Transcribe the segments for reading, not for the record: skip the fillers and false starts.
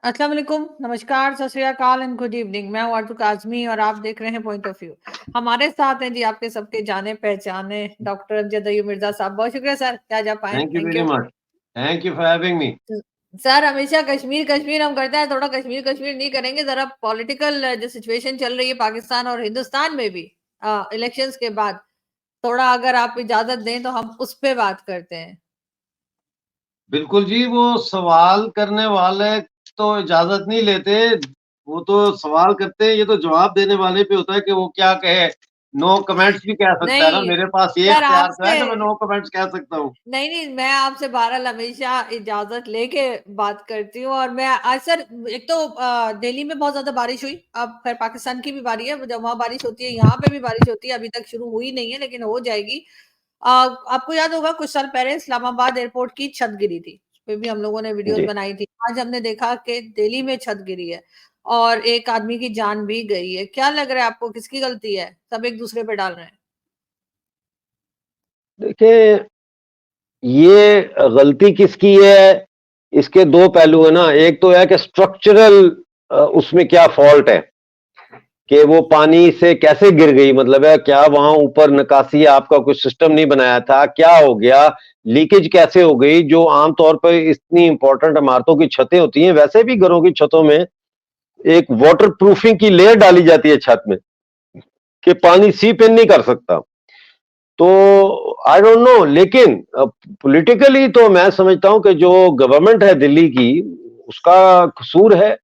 अस्सलाम वालेकुम, नमस्कार, सत श्री अकाल एंड गुड इवनिंग। मैं हूँ आरज़ू काज़मी और आप देख रहे हैं पॉइंट ऑफ व्यू। हमारे साथ हैं जी आपके सबके जाने-पहचाने डॉक्टर अमजद अय्यूब मिर्ज़ा साहब। बहुत शुक्रिया सर कि आज आप आए। Thank you thank very you. much. Thank you for having me. Sir हमेशा कश्मीर, कश्मीर हम करते हैं, थोड़ा कश्मीर, कश्मीर नहीं करेंगे। ज़रा पॉलिटिकल जो सिचुएशन चल रही है पाकिस्तान और हिंदुस्तान में भी इलेक्शंस के बाद, थोड़ा अगर आप इजाज़त दें तो हम उस पे बात करते हैं। बिल्कुल जी, वो सवाल करने वाले तो इजाज़त नहीं लेते, वो तो सवाल करते हैं, ये तो जवाब देने वाले पे होता है कि वो क्या कहे। नो कमेंट्स भी कह सकता है ना, नहीं, मेरे पास ये सर इख्तियार तो आपसे है कि मैं नो कमेंट्स कह सकता हूँ। नहीं, नहीं, मैं आपसे बहरहाल हमेशा इजाज़त लेके बात करती हूँ और मैं आज सर एक तो दिल्ली में बहुत ज़्यादा बारिश हुई। अब खैर पाकिस्तान की भी बारी है, जब वहाँ बारिश होती है, यहाँ पे भी बारिश होती है, अभी तक शुरू हुई नहीं है, लेकिन हो जाएगी। आपको याद होगा कुछ साल पहले इस्लामाबाद एयरपोर्ट की छत गिरी थी, उसपे भी हम लोगों ने वीडियोज़ जी। बनाई थी। आज हमने देखा कि दिल्ली में छत गिरी है और एक आदमी की जान भी गई है। क्या लग रहा है आपको किसकी गलती है? सब एक-दूसरे पे डाल रहे हैं। देखिए, ये गलती किसकी है, इसके 2 पहलू है ना। एक तो है कि स्ट्रक्चरल उसमें क्या फ़ॉल्ट है, कि वो पानी से कैसे गिर गई, मतलब है क्या वहाँ ऊपर निकासी आपका कुछ सिस्टम नहीं बनाया था, क्या हो गया, लीकेज कैसे हो गई, जो आम तौर पर इतनी इम्पोर्टेंट इमारतों की छतें होती हैं, वैसे भी घरों की छतों में एक वाटर प्रूफिंग की लेयर डाली जाती है छत में, कि पानी सीप इन नहीं कर सकता। तो आई डोंट नो, लेकिन पॉलिटिकली तो मैं समझता हूं कि जो गवर्नमेंट है दिल्ली की, उसका कसूर है।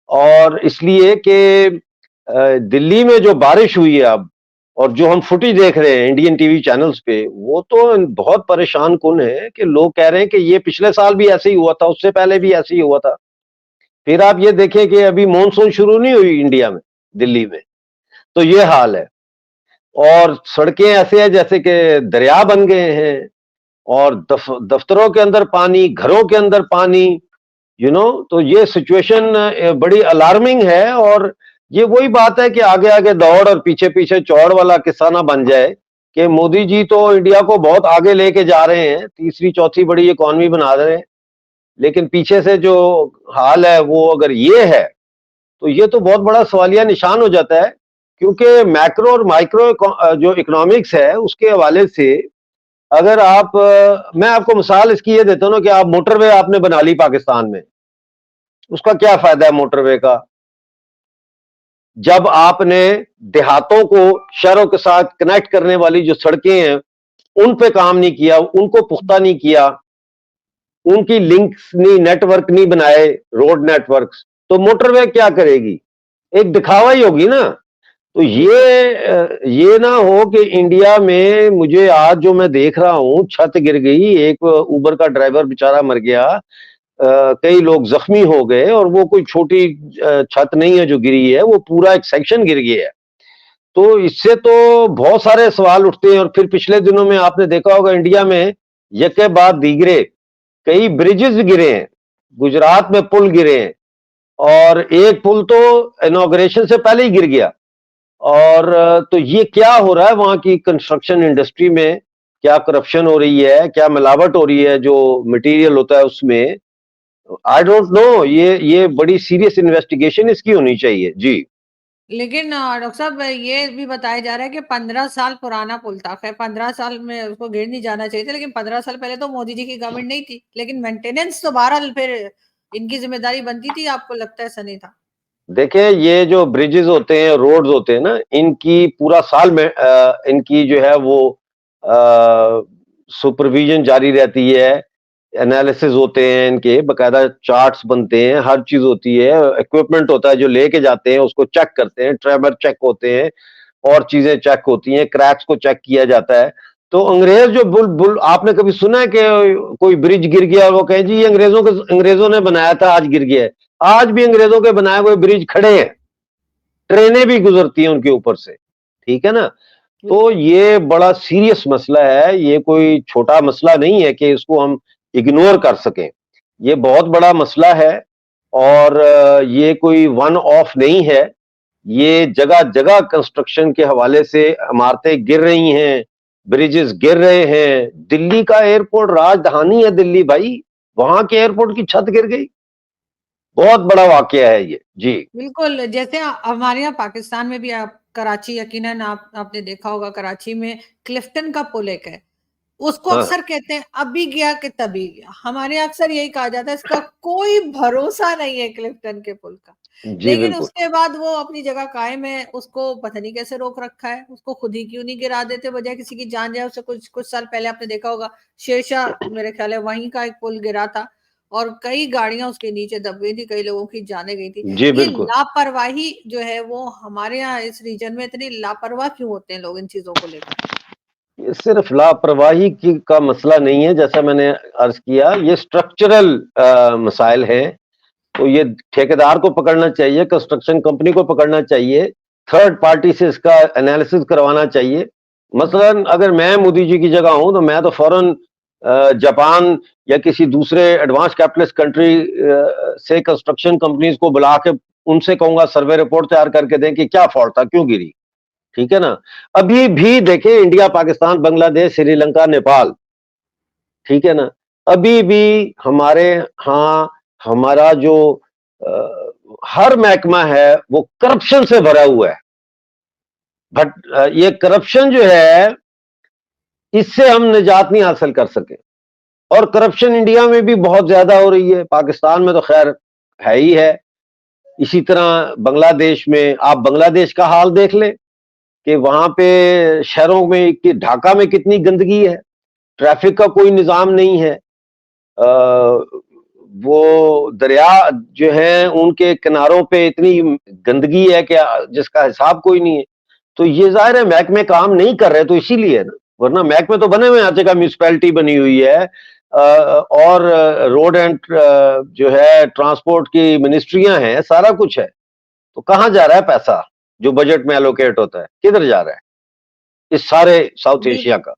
और इसलिए कि दिल्ली में जो बारिश हुई है अब, और जो हम फुटेज देख रहे हैं इंडियन टीवी चैनल्स पे, वो तो बहुत परेशान कुन है कि लोग कह रहे हैं कि ये पिछले साल भी ऐसे ही हुआ था, उससे पहले भी ऐसे ही हुआ था। फिर आप ये देखें कि अभी मानसून शुरू नहीं हुई इंडिया में, दिल्ली में, तो ये हाल है। और सड़कें ऐसे हैं जैसे कि दरिया बन गए हैं, और दफ्तरों के अंदर पानी, घरों के अंदर पानी, तो ये सिचुएशन बड़ी अलार्मिंग है। और ये वही बात है कि आगे आगे दौड़ और पीछे पीछे चौड़ वाला किस्सा ना बन जाए, कि मोदी जी तो इंडिया को बहुत आगे लेके जा रहे हैं, तीसरी चौथी बड़ी इकॉनमी बना रहे हैं, लेकिन पीछे से जो हाल है वो अगर ये है, तो ये तो बहुत बड़ा सवालिया निशान हो जाता है। क्योंकि मैक्रो और माइक्रो जो इकोनॉमिक्स है उसके हवाले से, अगर आप मैं आपको मिसाल इसकी ये देता हूँ ना, कि आप मोटरवे आपने बना ली पाकिस्तान में, उसका क्या फायदा है मोटरवे का, जब आपने देहातों को शहरों के साथ कनेक्ट करने वाली जो सड़कें हैं उन पे काम नहीं किया, उनको पुख्ता नहीं किया, उनकी लिंक्स नहीं, नेटवर्क नहीं बनाए, रोड नेटवर्क्स, तो मोटरवे क्या करेगी, एक दिखावा ही होगी ना। तो बिल्कुल। ये ना हो कि इंडिया में, मुझे आज जो मैं देख रहा हूं, छत गिर गई, एक उबर का ड्राइवर बेचारा मर गया, कई लोग जख्मी हो गए, और वो कोई छोटी छत नहीं है जो गिरी है, वो पूरा एक सेक्शन गिर गया है। तो इससे तो बहुत सारे सवाल उठते हैं। और फिर पिछले दिनों में आपने देखा होगा इंडिया में यके बाद दीगरे कई ब्रिजेस गिरे हैं, गुजरात में पुल गिरे हैं, और एक पुल तो इनॉग्रेशन से पहले ही गिर गया। और तो ये क्या हो रहा है वहां की कंस्ट्रक्शन इंडस्ट्री में, क्या करप्शन हो रही है, क्या मिलावट हो रही है जो मटेरियल होता है उसमें, आई डोंट नो। ये बड़ी सीरियस इन्वेस्टिगेशन इसकी होनी चाहिए जी। लेकिन डॉक्टर साहब ये भी बताया जा रहा है कि 15 साल पुराना पुल था। खैर 15 साल में उसको गिर नहीं जाना चाहिए था, लेकिन 15 साल पहले तो मोदी जी की गवर्नमेंट नहीं थी। लेकिन मेंटेनेंस तो बहरहाल फिर इनकी ज़िम्मेदारी बनती थी, आपको लगता है ऐसा नहीं था? देखिए, ये जो ब्रिजेस होते हैं, रोड्स होते हैं ना, इनकी पूरा साल में इनकी जो है वो सुपरविजन जारी रहती है, एनालिसिस होते हैं इनके, बकायदा चार्ट्स बनते हैं, हर चीज होती है, इक्विपमेंट होता है जो लेके जाते हैं, उसको चेक करते हैं, ट्रेमर चेक होते हैं, और चीजें चेक होती हैं, क्रैक्स को चेक किया जाता है। तो अंग्रेज जो बुल बुल आपने कभी सुना है कि कोई ब्रिज गिर गया और वो कहें जी ये अंग्रेजों ने बनाया था, आज गिर गया है? आज भी अंग्रेजों के बनाए हुए ब्रिज खड़े हैं, ट्रेनें भी गुजरती हैं उनके ऊपर से, ठीक है ना। तो बिल्कुल। ये बड़ा सीरियस मसला है, ये कोई छोटा मसला नहीं है कि इसको हम इग्नोर कर सकें। ये बहुत बड़ा मसला है, और ये कोई वन ऑफ नहीं है। ये जगह जगह कंस्ट्रक्शन के हवाले से इमारतें गिर रही हैं, ब्रिजेस गिर रहे हैं। दिल्ली का एयरपोर्ट राजधानी है दिल्ली भाई, वहां के एयरपोर्ट की छत गिर गई, बहुत बड़ा वाकया है ये। जी बिल्कुल, जैसे हमारे यहाँ पाकिस्तान में भी आप कराची यकीनन आपने देखा होगा, कराची में क्लिफ्टन का पुल एक है। उसको हाँ अक्सर कहते हैं अभी गया कि तभी गया। हमारे यहाँ अक्सर यही कहा जाता है इसका कोई भरोसा नहीं है क्लिफ्टन के पुल का। जी लेकिन बिल्कुल। उसके बाद वो अपनी जगह कायम है, उसको पता नहीं कैसे रोक रखा है, उसको खुद ही क्यों नहीं गिरा देते बजाय किसी की जान जाए। उससे कुछ कुछ साल पहले आपने देखा होगा शेरशाह मेरे ख्याल है वहीं का एक पुल गिरा था और कई गाड़ियां उसके नीचे दब गई थी, कई लोगों की जानें गई थी। जी ये बिल्कुल। लापरवाही जो है वो हमारे यहाँ इस रीजन में इतनी लापरवाह क्यों होते हैं लोग इन चीजों को लेकर? ये सिर्फ लापरवाही की का मसला नहीं है, जैसा मैंने अर्ज किया, ये स्ट्रक्चरल मसाइल हैं। तो ये ठेकेदार को पकड़ना चाहिए, कंस्ट्रक्शन कंपनी को पकड़ना चाहिए, थर्ड पार्टी से इसका एनालिसिस करवाना चाहिए। मसलन अगर मैं मोदी जी की जगह हूं तो मैं तो फौरन जापान या किसी दूसरे एडवांस कैपिटलिस्ट कंट्री से कंस्ट्रक्शन कंपनीज को बुला के उनसे कहूंगा सर्वे रिपोर्ट तैयार करके दें कि क्या फॉल्ट था, क्यों गिरी। ठीक है ना। अभी भी देखें, इंडिया, पाकिस्तान, बांग्लादेश, श्रीलंका, नेपाल, ठीक है ना, अभी भी हमारे यहाँ हमारा जो हर महकमा है वो करप्शन से भरा हुआ है। बट ये करप्शन जो है, इससे हम निजात नहीं हासिल कर सके। और करप्शन इंडिया में भी बहुत ज्यादा हो रही है, पाकिस्तान में तो खैर है ही है। इसी तरह बांग्लादेश में, आप बांग्लादेश का हाल देख लें कि वहां पे शहरों में, ढाका में कितनी गंदगी है, ट्रैफिक का कोई निजाम नहीं है। वो दरिया जो है उनके किनारों पे इतनी गंदगी है कि जिसका हिसाब कोई नहीं है। तो ये जाहिर है महकमे काम नहीं कर रहे, तो इसीलिए ना, वरना महकमे तो बने हुए हैं, हर जगह म्यूनिसिपैलिटी बनी हुई है और रोड एंड जो है ट्रांसपोर्ट की मिनिस्ट्रियां हैं, सारा कुछ है। तो कहाँ जा रहा है पैसा जो बजट में एलोकेट होता है, किधर जा रहा है इस सारे साउथ बिल, एशिया का?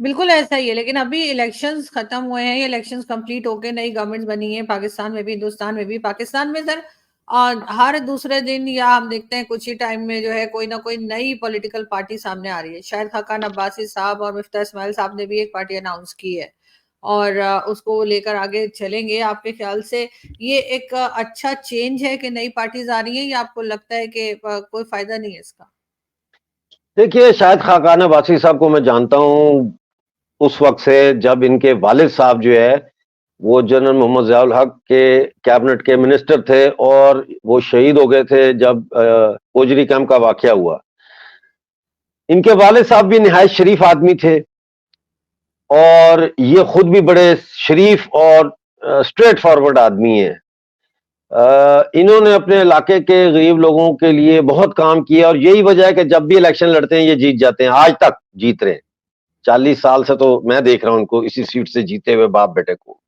बिल्कुल ऐसा ही है। लेकिन अभी इलेक्शंस खत्म हुए हैं, ये इलेक्शंस कंप्लीट होके नई गवर्नमेंट बनी है पाकिस्तान में भी, हिंदुस्तान में भी। पाकिस्तान में सर हर दूसरे दिन या हम देखते हैं कुछ ही टाइम में जो है कोई ना कोई नई पॉलिटिकल पार्टी सामने आ रही है। शायद खाकान अब्बासी साहब और मिफ्ता इस्माइल साहब ने भी एक पार्टी अनाउंस की है और उसको लेकर आगे चलेंगे। आपके ख्याल से ये एक अच्छा चेंज है कि नई पार्टीज आ रही है, या आपको लगता है कि कोई फायदा नहीं है इसका? देखिए, शायद खाकान अब्बासी साहब को मैं जानता हूँ उस वक्त से जब इनके वालिद साहब जो है वो जनरल मोहम्मद ज़ियाउल हक के कैबिनेट के मिनिस्टर थे और वो शहीद हो गए थे जब ओजरी कैंप का वाकया हुआ। इनके वालिद साहब भी निहायत शरीफ आदमी थे और ये खुद भी बड़े शरीफ और स्ट्रेट फॉरवर्ड आदमी हैं। इन्होंने अपने इलाके के गरीब लोगों के लिए बहुत काम किया और यही वजह है कि जब भी इलेक्शन लड़ते हैं ये जीत जाते हैं, आज तक जीत रहे हैं। 40 साल से तो मैं देख रहा हूं उनको इसी सीट से जीते हुए, बाप बेटे को।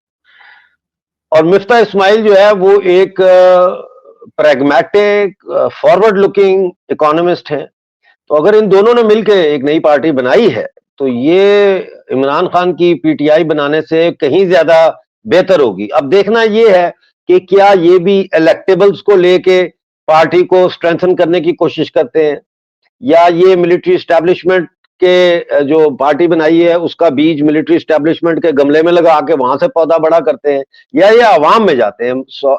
और मिफ्ता इस्माइल जो है वो एक प्रैग्मेटिक, फॉरवर्ड लुकिंग इकोनॉमिस्ट हैं। तो अगर इन दोनों ने मिलकर एक नई पार्टी बनाई है तो ये इमरान खान की पीटीआई बनाने से कहीं ज्यादा बेहतर होगी। अब देखना ये है कि क्या ये भी इलेक्टेबल्स को लेके पार्टी को स्ट्रेंथन करने की कोशिश करते हैं, या ये मिलिट्री एस्टैब्लिशमेंट के जो पार्टी बनाई है उसका बीज मिलिट्री एस्टैब्लिशमेंट के गमले में लगा के वहां से पौधा बड़ा करते हैं, या ये आवाम में जाते हैं।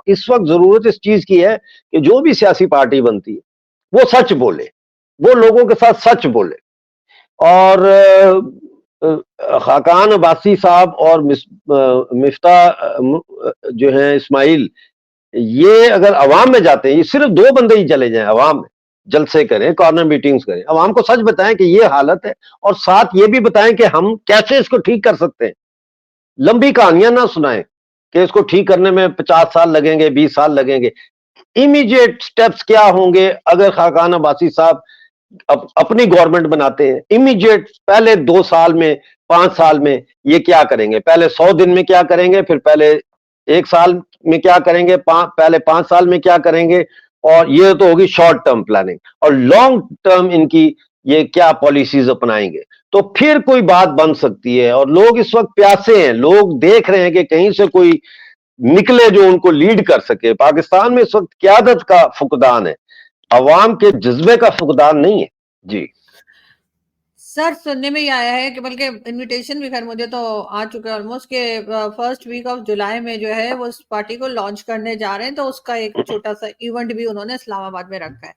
इस वक्त जरूरत इस चीज की है कि जो भी सियासी पार्टी बनती है वो सच बोले, वो लोगों के साथ सच बोले। और खाकान अब्बासी साहब और मिफ्ता जो है इस्माइल, ये अगर अवाम में जाते हैं, ये सिर्फ दो बंदे ही चले जाएं अवाम में, जलसे करें, कॉर्नर मीटिंग्स करें, अवाम को सच बताएं कि ये हालत है और साथ ये भी बताएं कि हम कैसे इसको ठीक कर सकते हैं। लंबी कहानियां ना सुनाएं कि इसको ठीक करने में 50 साल लगेंगे, 20 साल लगेंगे। इमीडिएट स्टेप्स क्या होंगे अगर खाकान अब्बासी साहब अपनी गवर्नमेंट बनाते हैं? इमीडिएट पहले 2 साल में, 5 साल में ये क्या करेंगे? पहले 100 दिन में क्या करेंगे, फिर पहले 1 साल में क्या करेंगे, पहले 5 साल में क्या करेंगे? और ये तो होगी शॉर्ट टर्म प्लानिंग। और लॉन्ग टर्म इनकी ये क्या पॉलिसीज अपनाएंगे, तो फिर कोई बात बन सकती है। और लोग इस वक्त प्यासे हैं, लोग देख रहे हैं कि कहीं से कोई निकले जो उनको लीड कर सके। पाकिस्तान में इस वक्त क़यादत का फुकदान है, अवाम के जज्बे का फुकदान नहीं है। जी सर सुनने में ही आया है कि बल्कि इनविटेशन भी खैर मुझे तो आ चुके हैं ऑलमोस्ट के फर्स्ट वीक ऑफ जुलाई में जो है वो उस पार्टी को लॉन्च करने जा रहे हैं, तो उसका एक छोटा सा इवेंट भी उन्होंने इस्लामाबाद में रखा है।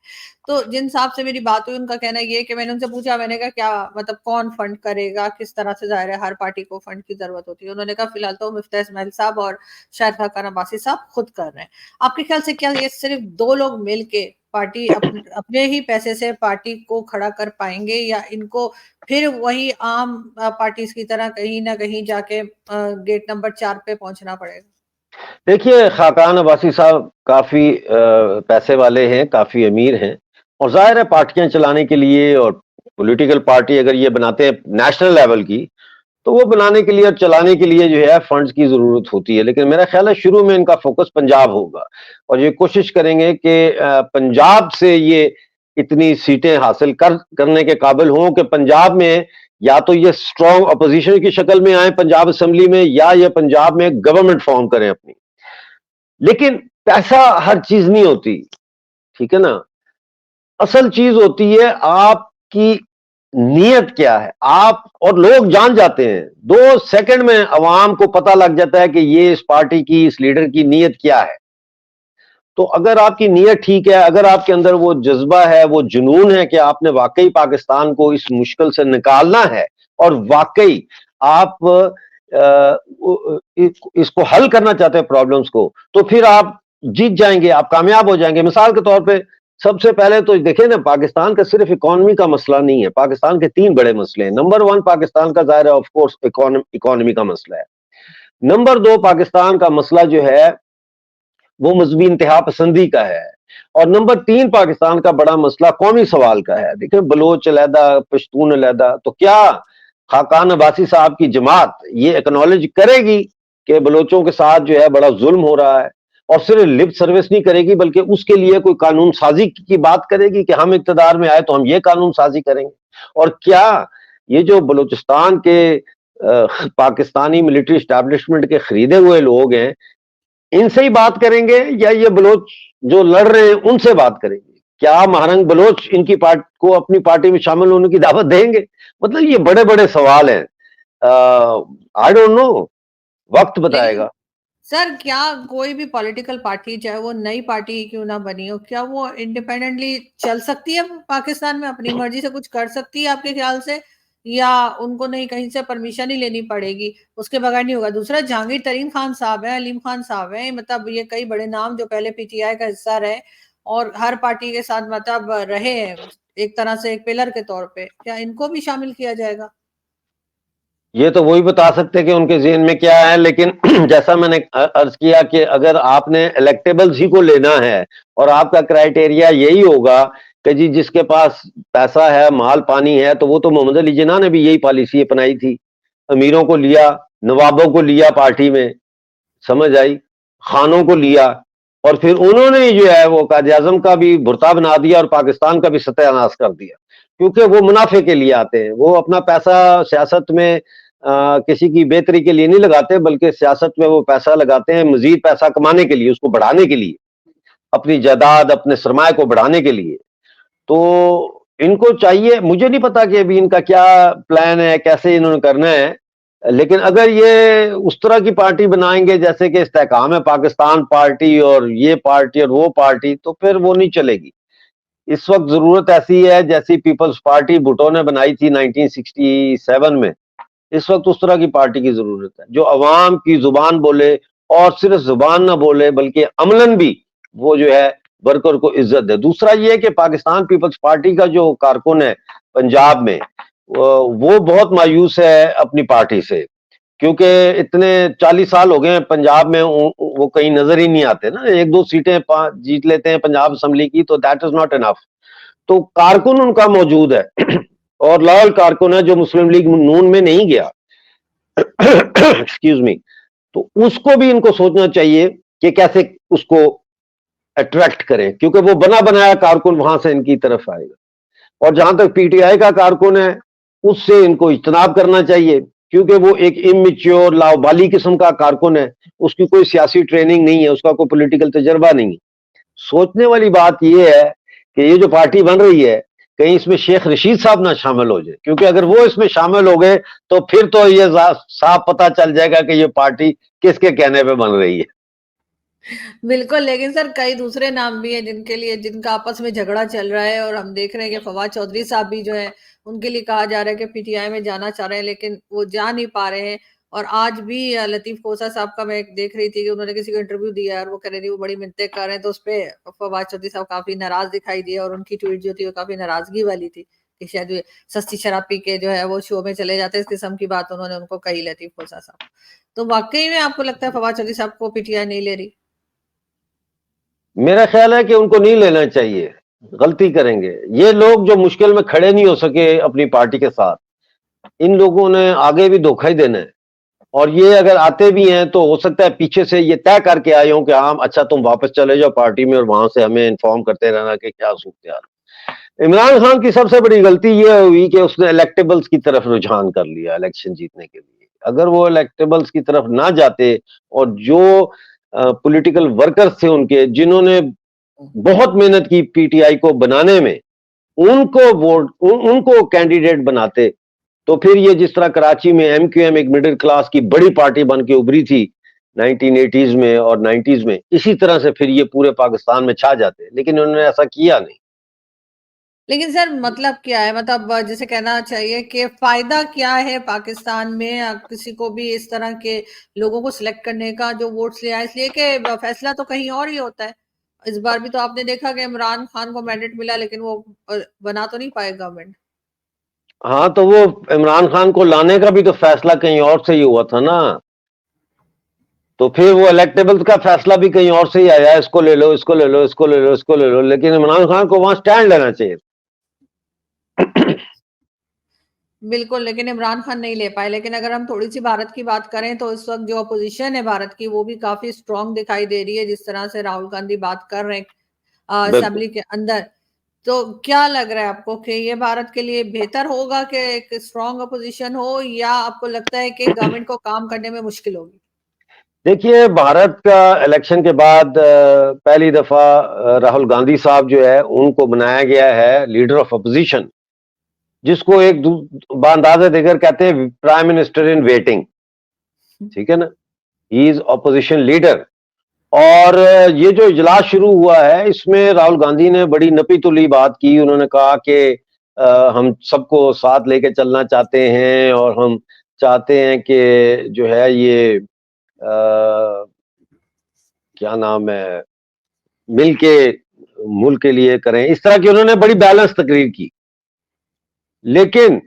तो जिन साहब से मेरी बात हुई उनका कहना ये है कि मैंने उनसे पूछा, मैंने कहा क्या मतलब कौन फंड करेगा, किस तरह से, जाहिर है हर पार्टी को फंड की जरूरत होती है। उन्होंने कहा फिलहाल तो मिफ्ताह इस्माइल साहब और शाहिद खाकान अब्बासी साहब खुद कर रहे हैं। आपके ख्याल से क्या ये सिर्फ दो लोग मिलके पार्टी अपने ही पैसे से पार्टी को खड़ा कर पाएंगे, या इनको फिर वही आम पार्टीज की तरह कहीं ना कहीं जाके गेट नंबर 4 पे पहुंचना पड़ेगा? देखिए, खाकान अब्बासी साहब काफी पैसे वाले हैं, काफी अमीर हैं, और जाहिर है पार्टियां चलाने के लिए, और पॉलिटिकल पार्टी अगर ये बनाते हैं नेशनल लेवल की, तो वो बनाने के लिए और चलाने के लिए जो है फंड्स की जरूरत होती है। लेकिन मेरा ख्याल है शुरू में इनका फोकस पंजाब होगा, और ये कोशिश करेंगे कि पंजाब से ये इतनी सीटें हासिल करने के काबिल हों कि पंजाब में या तो ये स्ट्रॉन्ग अपोजिशन की शक्ल में आए पंजाब असेंबली में, या ये पंजाब में गवर्नमेंट फॉर्म करें अपनी। लेकिन पैसा हर चीज नहीं होती, ठीक है ना। असल चीज होती है आपकी नीयत क्या है। आप और लोग जान जाते हैं, 2 सेकंड में अवाम को पता लग जाता है कि ये इस पार्टी की, इस लीडर की नीयत क्या है। तो अगर आपकी नीयत ठीक है, अगर आपके अंदर वो जज्बा है, वो जुनून है कि आपने वाकई पाकिस्तान को इस मुश्किल से निकालना है, और वाकई आप इसको हल करना चाहते हैं प्रॉब्लम्स को, तो फिर आप जीत जाएंगे, आप कामयाब हो जाएंगे। मिसाल के तौर पे सबसे पहले तो देखें ना, पाकिस्तान का सिर्फ इकोनॉमी का मसला नहीं है, पाकिस्तान के 3 बड़े मसले हैं। नंबर 1 पाकिस्तान का जाहिर है ऑफ कोर्स इकोनॉमी का मसला है। नंबर 2 पाकिस्तान का मसला जो है वो मजहबी इंतहा पसंदी का है। और नंबर 3 पाकिस्तान का बड़ा मसला कौमी सवाल का है। देखिए, बलोच अलहदा, पश्तून अलहदा, तो क्या खाकान अब्बासी साहब की जमात ये एक्नॉलेज करेगी कि बलोचों के साथ जो है बड़ा जुल्म हो रहा है, और सिर्फ लिप सर्विस नहीं करेगी बल्कि उसके लिए कोई कानून साजी की बात करेगी कि हम इक्तदार में आए तो हम ये कानून साजी करेंगे। और क्या ये जो बलूचिस्तान के पाकिस्तानी मिलिट्री एस्टैब्लिशमेंट के खरीदे हुए लोग हैं, इनसे ही बात करेंगे, या ये बलोच जो लड़ रहे हैं उनसे बात करेंगे? क्या महारंग बलोच इनकी पार्टी को अपनी पार्टी में शामिल होने की दावत देंगे? मतलब ये बड़े बड़े सवाल हैं। आई डोंट नो, वक्त लेकिन बताएगा। सर क्या कोई भी पॉलिटिकल पार्टी, चाहे वो नई पार्टी क्यों ना बनी हो, क्या वो इंडिपेंडेंटली चल सकती है पाकिस्तान में, अपनी मर्जी से कुछ कर सकती है आपके ख्याल से, या उनको नहीं कहीं से परमिशन ही लेनी पड़ेगी, उसके बगैर नहीं होगा? दूसरा, जहांगीर तरीन खान साहब हैं, अलीम खान साहब हैं, मतलब ये कई बड़े नाम जो पहले पीटीआई का हिस्सा रहे और हर पार्टी के साथ मतलब रहे हैं एक तरह से एक पिलर के तौर पे, क्या इनको भी शामिल किया जाएगा? ये तो वही बता सकते कि उनके ज़हन में क्या है। लेकिन जैसा मैंने अर्ज किया कि अगर आपने इलेक्टेबल्स ही को लेना है और आपका क्राइटेरिया यही होगा कि जी जिसके पास पैसा है, माल पानी है, तो वो तो मोहम्मद अली जिन्ना ने भी यही पॉलिसी अपनाई थी। अमीरों को लिया, नवाबों को लिया पार्टी में, समझ आई, खानों को लिया, और फिर उन्होंने ही जो है वो कायद आजम का भी भुर्ता बना दिया और पाकिस्तान का भी सत्यानाश कर दिया। क्योंकि वो मुनाफे के लिए आते हैं, वो अपना पैसा सियासत में किसी की बेहतरी के लिए नहीं लगाते, बल्कि सियासत में वो पैसा लगाते हैं मजीद पैसा कमाने के लिए, उसको बढ़ाने के लिए, अपनी जायदाद, अपने सरमाए को बढ़ाने के लिए। तो इनको चाहिए, मुझे नहीं पता कि अभी इनका क्या प्लान है, कैसे इन्होंने करना है। लेकिन अगर ये उस तरह की पार्टी बनाएंगे जैसे कि इस्तेहकाम है पाकिस्तान पार्टी और ये पार्टी और वो पार्टी, तो फिर वो नहीं चलेगी। इस वक्त जरूरत ऐसी है जैसी पीपल्स पार्टी भुट्टो ने बनाई थी 1967 में। इस वक्त उस तरह की पार्टी की जरूरत है जो अवाम की जुबान बोले, और सिर्फ जुबान ना बोले बल्कि अमलन भी वो जो है वर्कर को इज्जत दे। दूसरा ये है कि पाकिस्तान पीपल्स पार्टी का जो कारकुन है पंजाब में, वो बहुत मायूस है अपनी पार्टी से, क्योंकि इतने 40 साल हो गए हैं पंजाब में, वो कहीं नजर ही नहीं आते ना। 1-2 सीटें जीत लेते हैं पंजाब असेंबली की, तो दैट इज नॉट इनफ। तो कारकुन उनका मौजूद है और लॉयल कारकुन है जो मुस्लिम लीग नून में नहीं गया, एक्सक्यूज मी। तो उसको भी इनको सोचना चाहिए कि कैसे उसको अट्रैक्ट करें, क्योंकि वो बना बनाया कारकुन वहां से इनकी तरफ आएगा। और जहां तक पीटीआई का कारकुन है, उससे इनको इज्तनाब करना चाहिए, क्योंकि वो एक इमेच्योर लाउबाली किस्म का कारकुन है, उसकी कोई सियासी ट्रेनिंग नहीं है, उसका कोई पॉलिटिकल तजर्बा नहीं है। सोचने वाली बात यह है कि ये जो पार्टी बन रही है, कहीं इसमें शेख रशीद साहब ना शामिल हो जाए, क्योंकि अगर वो इसमें शामिल हो गए तो फिर तो ये साफ पता चल जाएगा कि ये पार्टी किसके कहने पे बन रही है। बिल्कुल, लेकिन सर कई दूसरे नाम भी हैं जिनका आपस में झगड़ा चल रहा है, और हम देख रहे हैं कि फवाद चौधरी साहब भी जो है उनके लिए कहा जा रहा है कि पीटीआई में जाना चाह रहे हैं, लेकिन वो जा नहीं पा रहे हैं। और आज भी लतीफ खोसा साहब का मैं देख रही थी कि उन्होंने किसी को इंटरव्यू दिया और वो कह रही थी वो बड़ी मिन्नतें कर रहे हैं, तो उस पे फवाद चौधरी साहब काफी नाराज दिखाई दिए, और उनकी ट्वीट जो थी वो काफी नाराजगी वाली थी कि शायद ये सस्ती शराब पी के जो है वो शो में चले जाते हैं, इस किस्म की बात उन्होंने उनको कही, लतीफ खोसा साहब। तो वाकई में आपको लगता है फवाद चौधरी साहब को पीटीआई नहीं ले रही? मेरा ख्याल है कि उनको नहीं लेना चाहिए, गलती करेंगे ये लोग जो मुश्किल में खड़े नहीं हो सके अपनी पार्टी के साथ। इन लोगों ने आगे भी धोखा ही देना है, और ये अगर आते भी हैं तो हो सकता है पीछे से ये तय करके आए हों कि हाँ अच्छा तुम वापस चले जाओ पार्टी में, और वहां से हमें इन्फॉर्म करते रहना कि क्या सूरत। इमरान खान की सबसे बड़ी गलती ये हुई कि उसने इलेक्टेबल्स की तरफ रुझान कर लिया इलेक्शन जीतने के लिए। अगर वो इलेक्टेबल्स की तरफ ना जाते, और जो पॉलिटिकल वर्कर्स थे उनके, जिन्होंने बहुत मेहनत की पीटीआई को बनाने में, उनको कैंडिडेट बनाते, तो फिर ये जिस तरह कराची में एमक्यूएम एक मिडिल क्लास की बड़ी पार्टी बन के उभरी थी 1980s में और 90s में, इसी तरह से फिर ये पूरे पाकिस्तान में छा जाते, लेकिन उन्होंने ऐसा किया नहीं। लेकिन सर मतलब क्या है, मतलब जैसे कहना चाहिए कि फायदा क्या है पाकिस्तान में किसी को भी इस तरह के लोगों को सिलेक्ट करने का जो वोट्स ले आए, इसलिए कि फैसला तो कहीं और ही होता है। इस बार भी तो आपने देखा कि इमरान खान को मैंडेट मिला, लेकिन वो बना तो नहीं पाए गवर्नमेंट। हाँ, तो वो इमरान खान को लाने का भी तो फैसला कहीं और से ही हुआ था ना, तो फिर वो इलेक्टेबल्स का फैसला भी कहीं और से ही आया, इसको ले लो, इसको ले लो, इसको ले लो, इसको ले लो, लेकिन इमरान खान को वहां स्टैंड लेना चाहिए। बिल्कुल, लेकिन इमरान खान नहीं ले पाए। लेकिन अगर हम थोड़ी सी भारत की बात करें तो इस वक्त जो अपोजिशन है भारत की वो भी काफी स्ट्रांग दिखाई दे रही है, जिस तरह से राहुल गांधी बात कर रहे हैं बिल्कुल। असेंबली के अंदर। तो क्या लग रहा है आपको कि ये भारत के लिए बेहतर होगा कि एक स्ट्रांग अपोजिशन हो, या आपको लगता है कि गवर्नमेंट को काम करने में मुश्किल होगी? देखिए, भारत का इलेक्शन के बाद पहली दफा राहुल गांधी साहब जो है उनको बनाया गया है लीडर ऑफ अपोजिशन, जिसको एक बांदाज़े देकर कहते हैं प्राइम मिनिस्टर इन वेटिंग। ठीक है ना, ही इज ऑपोजिशन लीडर। और ये जो इजलास शुरू हुआ है इसमें राहुल गांधी ने बड़ी नपी तुली बात की। उन्होंने कहा कि हम सबको साथ लेके चलना चाहते हैं, और हम चाहते हैं कि जो है ये क्या नाम है, मिलके मुल्क के लिए करें, इस तरह की उन्होंने बड़ी बैलेंस तकरीर की। लेकिन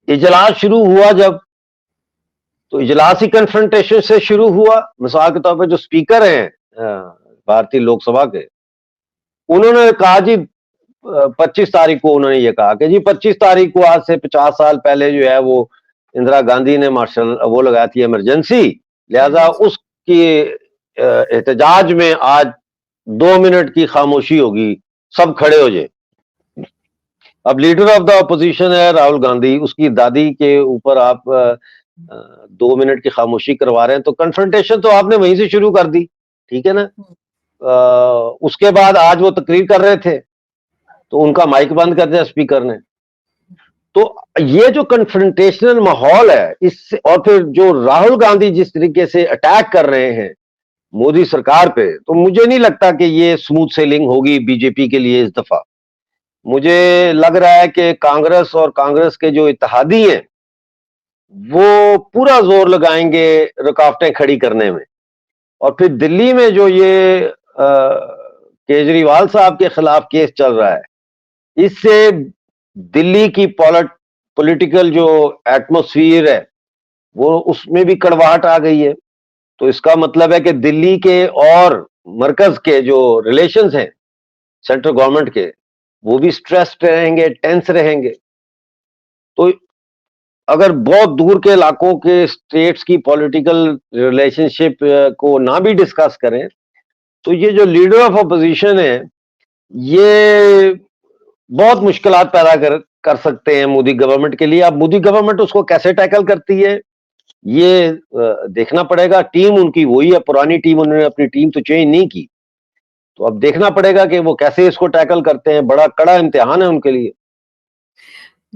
इजलास शुरू हुआ जब, तो इजलास ही कन्फ्रंटेशन से शुरू हुआ। मिसाल के तौर पर जो स्पीकर हैं भारतीय लोकसभा के, उन्होंने कहा जी 25 तारीख को उन्होंने ये कहा कि जी 25 तारीख को आज से 50 साल पहले जो है वो इंदिरा गांधी ने मार्शल वो लगाई थी इमरजेंसी, लिहाजा उसकी एहतजाज में आज 2 मिनट की खामोशी होगी, सब खड़े हो जाए। अब लीडर ऑफ द अपोजिशन है राहुल गांधी, उसकी दादी के ऊपर आप 2 मिनट की खामोशी करवा रहे हैं, तो कन्फ्रंटेशन तो आपने वहीं से शुरू कर दी। ठीक है ना। उसके बाद आज वो तकरीर कर रहे थे तो उनका माइक बंद कर दिया स्पीकर ने। तो ये जो कन्फ्रंटेशनल माहौल है, इससे और फिर जो राहुल गांधी जिस तरीके से अटैक कर रहे हैं मोदी सरकार पे, तो मुझे नहीं लगता कि ये स्मूथ सेलिंग होगी बीजेपी के लिए इस दफा। मुझे लग रहा है कि कांग्रेस और कांग्रेस के जो इत्तेहादी हैं वो पूरा जोर लगाएंगे रुकावटें खड़ी करने में। और फिर दिल्ली में जो ये केजरीवाल साहब के खिलाफ केस चल रहा है, इससे दिल्ली की पॉलिटिकल जो एटमॉस्फेयर है वो उसमें भी कड़वाहट आ गई है। तो इसका मतलब है कि दिल्ली के और मरकज के जो रिलेशंस हैं सेंट्रल गवर्नमेंट के, वो भी स्ट्रेस्ड रहेंगे, टेंस रहेंगे। तो अगर बहुत दूर के इलाकों के स्टेट्स की पॉलिटिकल रिलेशनशिप को ना भी डिस्कस करें, तो ये जो लीडर ऑफ अपोजिशन है ये बहुत मुश्किलात पैदा कर सकते हैं मोदी गवर्नमेंट के लिए। अब मोदी गवर्नमेंट उसको कैसे टैकल करती है ये देखना पड़ेगा। टीम उनकी वही है, पुरानी टीम, उन्होंने अपनी टीम तो चेंज नहीं की। तो अब देखना पड़ेगा कि वो कैसे इसको टैकल करते हैं। बड़ा कड़ा इम्तिहान है उनके लिए।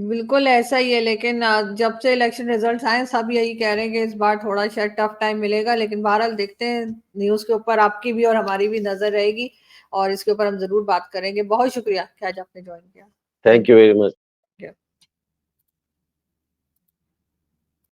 बिल्कुल ऐसा ही है, लेकिन जब से इलेक्शन रिजल्ट्स आए सब यही कह रहे हैं कि इस बार थोड़ा शायद टफ टाइम मिलेगा, लेकिन बहरहाल देखते हैं। न्यूज़ के ऊपर आपकी भी और हमारी भी नजर रहेगी और इसके ऊपर हम जरूर बात करेंगे। बहुत शुक्रिया कि आज आपने ज्वाइन किया। Thank you very much.